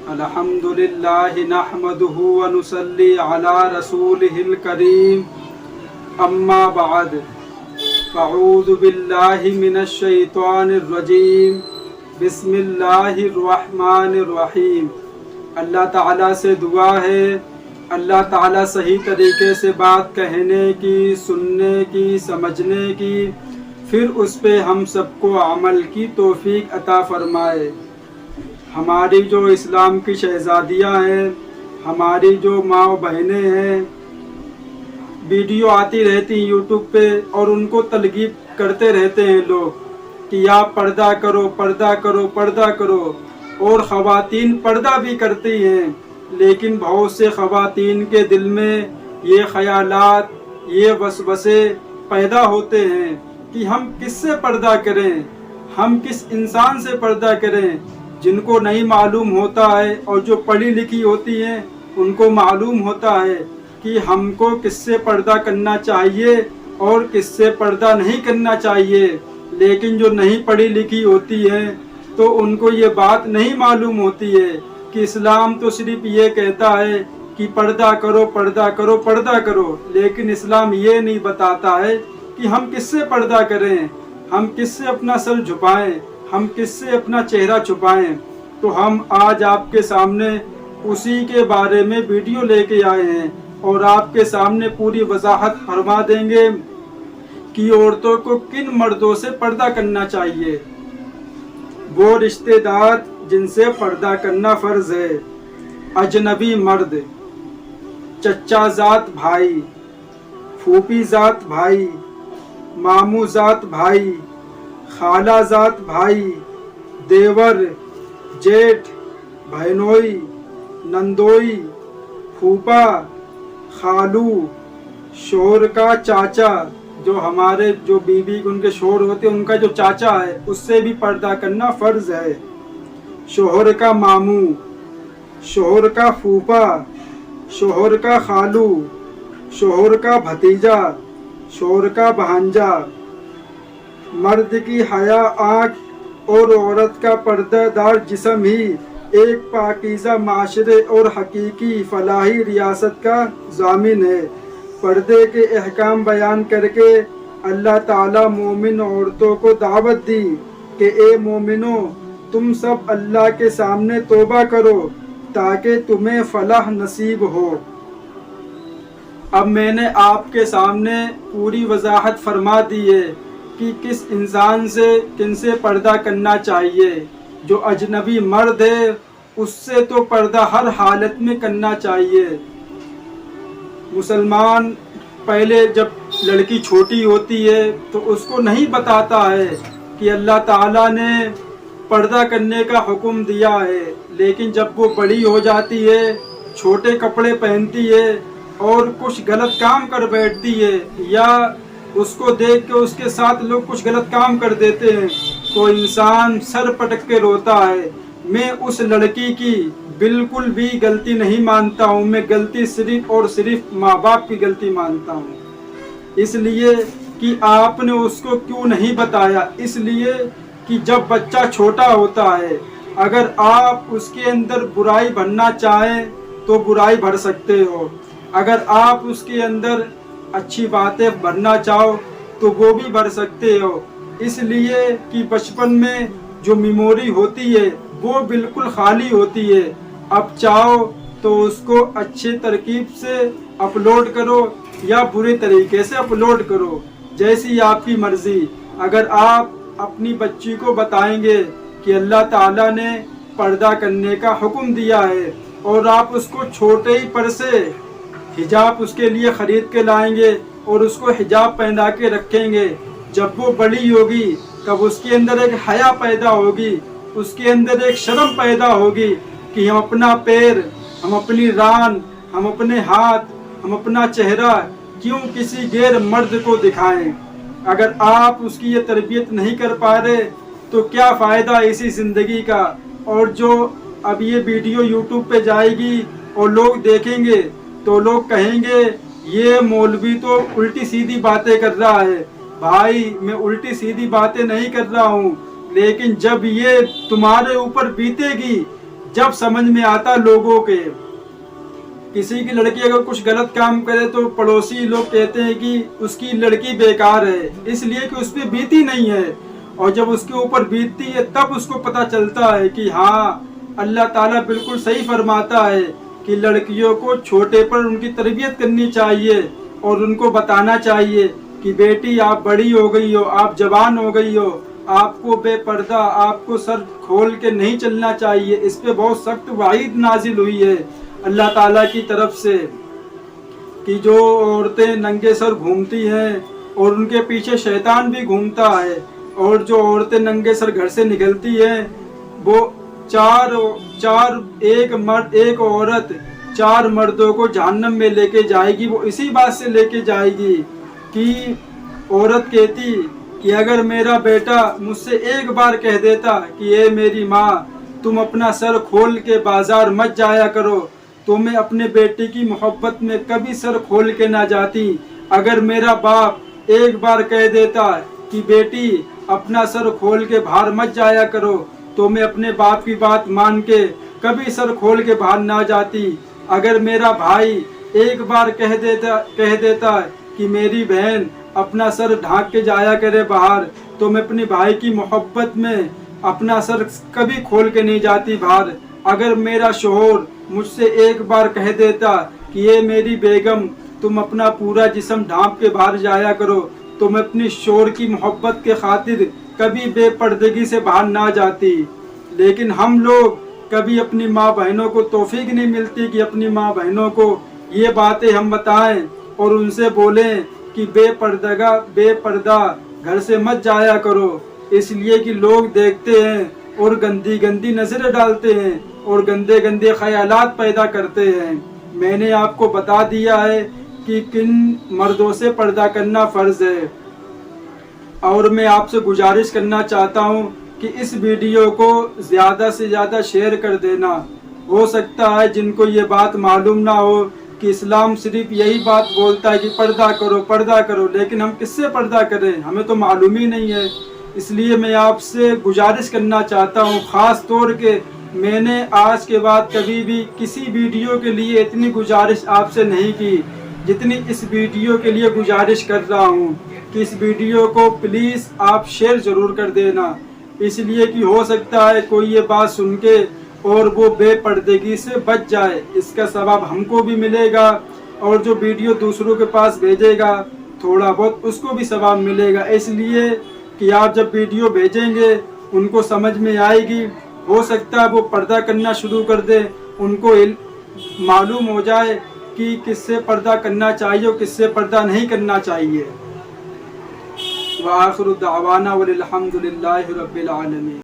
अल्हम्दुलिल्लाह नहमदुहु व नुसल्ली अला रसूलिहिल करीम अम्मा बाद फ़अऊज़ु बिल्लाहि मिनश शैतानिर रजीम बिस्मिल्लाहिर रहमानिर रहीम। अल्लाह ताला से दुआ है, अल्लाह ताला सही तरीके से बात कहने की, सुनने की, समझने की, फिर उस पे हम सबको अमल की तौफीक अता फरमाए। हमारी जो इस्लाम की शहज़ादियाँ हैं, हमारी जो माँ बहनें हैं, वीडियो आती रहती यूट्यूब पे और उनको तलगीब करते रहते हैं लोग कि आप पर्दा करो, पर्दा करो, पर्दा करो। और ख़वातीन पर्दा भी करती हैं, लेकिन बहुत से ख़वातीन के दिल में ये ख़यालात, ये वसवसे पैदा होते हैं कि हम किससे पर्दा करें, हम किस इंसान से पर्दा करें। जिनको नहीं मालूम होता है और जो पढ़ी लिखी होती हैं उनको मालूम होता है कि हमको किससे पर्दा करना चाहिए और किससे पर्दा नहीं करना चाहिए। लेकिन जो नहीं पढ़ी लिखी होती है तो उनको ये बात नहीं मालूम होती है कि इस्लाम तो सिर्फ ये कहता है कि पर्दा करो, पर्दा करो, पर्दा करो। लेकिन इस्लाम ये नहीं बताता है कि हम किससे पर्दा करें, हम किससे अपना सर झुकाएं, हम किससे अपना चेहरा छुपाएं। तो हम आज आपके सामने उसी के बारे में वीडियो लेके आए हैं और आपके सामने पूरी वजाहत फरमा देंगे कि औरतों को किन मर्दों से पर्दा करना चाहिए। वो रिश्तेदार जिनसे पर्दा करना फर्ज है: अजनबी मर्द, चचा जात भाई, फूफी जात भाई, मामू जात भाई, खाला जात भाई, देवर, जेठ, बहनोई, नंदोई, फूफा, खालू, शोहर का चाचा, जो हमारे जो बीवी उनके शोहर होते हैं उनका जो चाचा है उससे भी पर्दा करना फर्ज है। शोहर का मामू, शोहर का फूफा, शोहर का खालू, शोहर का भतीजा, शोहर का भांजा। मर्द की हया आँख और औरत का पर्दादार जिस्म ही एक पाकीज़ा माशरे और हकीकी फलाही रियासत का ज़ामिन है। पर्दे के अहकाम बयान करके अल्लाह ताला मोमिन औरतों को दावत दी कि ए मोमिनो, तुम सब अल्लाह के सामने तौबा करो ताकि तुम्हें फलाह नसीब हो। अब मैंने आपके सामने पूरी वजाहत फरमा दी है कि किस इंसान से किनसे पर्दा करना चाहिए। जो अजनबी मर्द है उससे तो पर्दा हर हालत में करना चाहिए। मुसलमान पहले जब लड़की छोटी होती है तो उसको नहीं बताता है कि अल्लाह ताला ने पर्दा करने का हुक्म दिया है, लेकिन जब वो बड़ी हो जाती है, छोटे कपड़े पहनती है और कुछ गलत काम कर बैठती है या उसको देख के उसके साथ लोग कुछ गलत काम कर देते हैं तो इंसान सर पटक के रोता है। मैं उस लड़की की बिल्कुल भी गलती नहीं मानता हूँ, मैं गलती सिर्फ और सिर्फ माँ बाप की गलती मानता हूँ। इसलिए कि आपने उसको क्यों नहीं बताया, इसलिए कि जब बच्चा छोटा होता है अगर आप उसके अंदर बुराई भरना चाहें तो बुराई भर सकते हो, अगर आप उसके अंदर अच्छी बातें भरना चाहो तो वो भी भर सकते हो। इसलिए कि बचपन में जो मेमोरी होती है वो बिल्कुल खाली होती है। अब चाहो तो उसको अच्छे तरकीब से अपलोड करो या बुरे तरीके से अपलोड करो, जैसी आपकी मर्जी। अगर आप अपनी बच्ची को बताएंगे कि अल्लाह ताला ने पर्दा करने का हुक्म दिया है और आप उसको छोटे ही पर से हिजाब उसके लिए ख़रीद के लाएंगे और उसको हिजाब पहना के रखेंगे, जब वो बड़ी होगी तब उसके अंदर एक हया पैदा होगी, उसके अंदर एक शर्म पैदा होगी कि हम अपना पैर, हम अपनी रान, हम अपने हाथ, हम अपना चेहरा क्यों किसी गैर मर्द को दिखाएं। अगर आप उसकी ये तरबियत नहीं कर पा रहे तो क्या फ़ायदा इसी ज़िंदगी का। और जो अब ये वीडियो यूट्यूब पे जाएगी और लोग देखेंगे तो लोग कहेंगे ये मौलवी तो उल्टी सीधी बातें कर रहा है। भाई, मैं उल्टी सीधी बातें नहीं कर रहा हूँ, لیکن جب یہ تمہارے اوپر بیتے گی، جب سمجھ میں آتا لوگوں کے، کسی کی لڑکی اگر کچھ غلط کام کرے تو پڑوسی لوگ کہتے ہیں کہ اس کی لڑکی بیکار ہے، اس لیے کہ اس پہ بیتی نہیں ہے، اور جب اس کے اوپر بیتتی ہے تب اس کو پتہ چلتا ہے کہ ہاں اللہ تعالیٰ بالکل صحیح فرماتا ہے کہ لڑکیوں کو چھوٹے پر ان کی تربیت کرنی چاہیے اور ان کو بتانا چاہیے کہ بیٹی آپ بڑی ہو گئی ہو، آپ جوان ہو گئی ہو، آپ کو بے پردہ، آپ کو سر کھول کے نہیں چلنا چاہیے۔ اس پہ بہت سخت وعید نازل ہوئی ہے اللہ تعالیٰ کی طرف سے کہ جو عورتیں ننگے سر گھومتی ہیں اور ان کے پیچھے شیطان بھی گھومتا ہے، اور جو عورتیں ننگے سر گھر سے نکلتی ہیں وہ ایک عورت 4 مردوں کو جہنم میں لے کے جائے گی۔ وہ اسی بات سے لے کے جائے گی کہ عورت کہتی کہ اگر میرا بیٹا مجھ سے ایک بار کہہ دیتا کہ اے میری ماں تم اپنا سر کھول کے بازار مت جایا کرو، تو میں اپنے بیٹے کی محبت میں کبھی سر کھول کے نہ جاتی۔ اگر میرا باپ ایک بار کہہ دیتا کہ بیٹی اپنا سر کھول کے باہر مت جایا کرو، تو میں اپنے باپ کی بات مان کے کبھی سر کھول کے باہر نہ جاتی۔ اگر میرا بھائی ایک بار کہہ دیتا کہ میری بہن اپنا سر ڈھانک کے جایا کرے باہر، تو میں اپنے بھائی کی محبت میں اپنا سر کبھی کھول کے نہیں جاتی باہر۔ اگر میرا شوہر مجھ سے ایک بار کہہ دیتا کہ یہ میری بیگم تم اپنا پورا جسم ڈھانپ کے باہر جایا کرو، تو میں اپنی شوہر کی محبت کے خاطر کبھی بے پردگی سے باہر نہ جاتی۔ لیکن ہم لوگ کبھی اپنی ماں بہنوں کو توفیق نہیں ملتی کہ اپنی ماں بہنوں کو یہ باتیں ہم بتائیں اور ان سے بولیں کہ بے پردہ گھر سے مت جایا کرو، اس لیے کہ لوگ دیکھتے ہیں اور گندی نظریں ڈالتے ہیں اور گندے خیالات پیدا کرتے ہیں۔ میں نے آپ کو بتا دیا ہے کہ کن مردوں سے پردہ کرنا فرض ہے، اور میں آپ سے گزارش کرنا چاہتا ہوں کہ اس ویڈیو کو زیادہ سے زیادہ شیئر کر دینا۔ ہو سکتا ہے جن کو یہ بات معلوم نہ ہو کہ اسلام صرف یہی بات بولتا ہے کہ پردہ کرو، لیکن ہم کس سے پردہ کریں، ہمیں تو معلوم ہی نہیں ہے۔ اس لیے میں آپ سے گزارش کرنا چاہتا ہوں، خاص طور کے میں نے آج کے بعد کبھی بھی کسی ویڈیو کے لیے اتنی گزارش آپ سے نہیں کی جتنی اس ویڈیو کے لیے گزارش کر رہا ہوں کہ اس ویڈیو کو پلیز آپ شیئر ضرور کر دینا، اس لیے کہ ہو سکتا ہے کوئی یہ بات سن کے اور وہ بے پردگی سے بچ جائے، اس کا ثواب ہم کو بھی ملے گا، اور جو ویڈیو دوسروں کے پاس بھیجے گا تھوڑا بہت اس کو بھی ثواب ملے گا۔ اس لیے کہ آپ جب ویڈیو بھیجیں گے ان کو سمجھ میں آئے گی، ہو سکتا ہے وہ پردہ کرنا شروع کر دے، ان کو معلوم ہو جائے کہ کس سے پردہ کرنا چاہیے اور کس سے پردہ نہیں کرنا چاہیے۔ وآخر دعوانا وللحمد للہ رب العالمین۔